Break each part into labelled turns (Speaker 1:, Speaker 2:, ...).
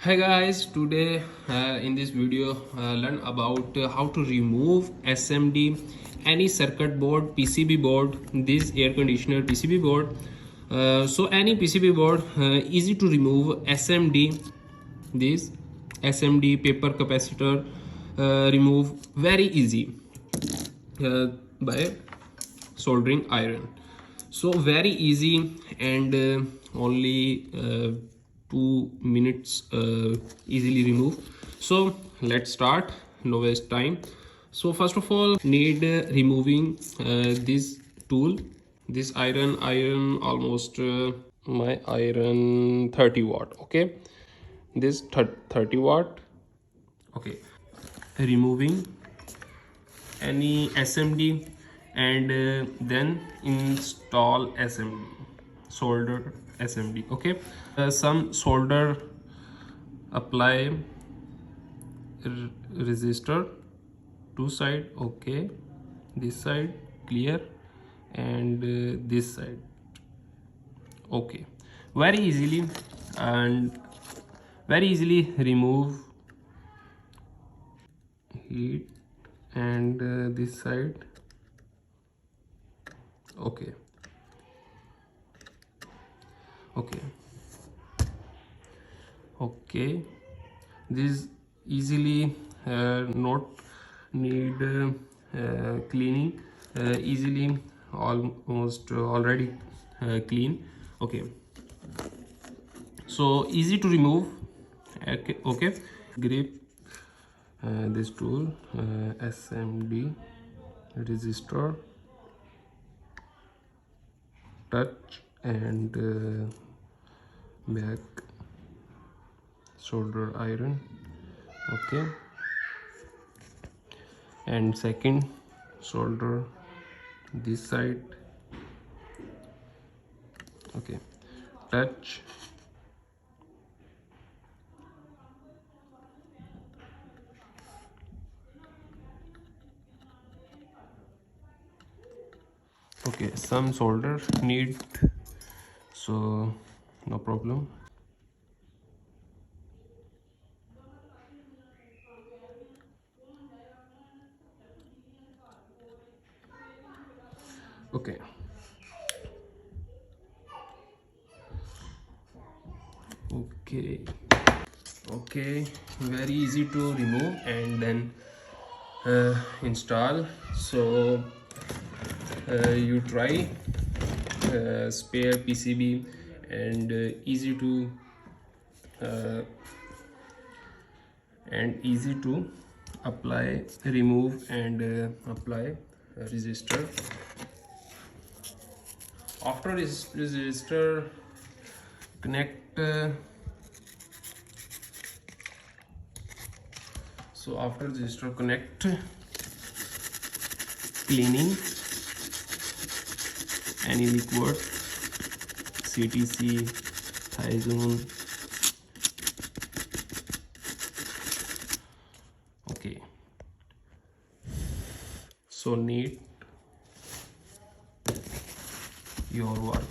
Speaker 1: Hi guys, today in this video learn about how to remove SMD, any circuit board, PCB board, this air conditioner PCB board. So any PCB board, easy to remove SMD, this SMD paper capacitor, remove very easy by soldering iron. So very easy and only 2 minutes easily remove. So let's start, no waste time. So first of all need removing this tool, this iron almost my iron 30 watt. Okay, this 30 watt. Okay, removing any SMD and then install SMD, solder SMD. Okay, some solder, apply resistor, two side. Okay, this side clear and this side. Okay, very easily and very easily remove heat and this side. Okay, okay, okay, this easily not need cleaning, easily almost already clean. Okay, so easy to remove. Okay, okay. Grip this tool, SMD resistor, touch and back solder iron. Okay, and second solder this side. Okay, touch okay, some solder need, so no problem. Okay, okay, okay, very easy to remove and then install. So you try spare PCB and uh, easy to apply, remove and apply resistor. After resistor connect, so after resistor connect, cleaning any liquid, CTC, Azam. Okay, so neat your work.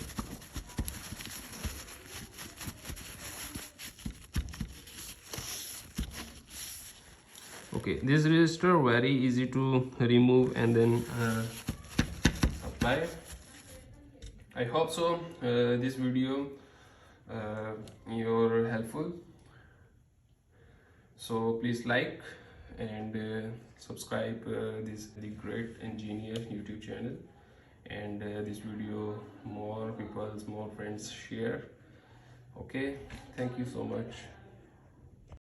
Speaker 1: Okay, this resistor very easy to remove and then apply. I hope so this video you're helpful. So please like and subscribe this the great engineer YouTube channel, and this video more people, more friends share. Okay, thank you so much.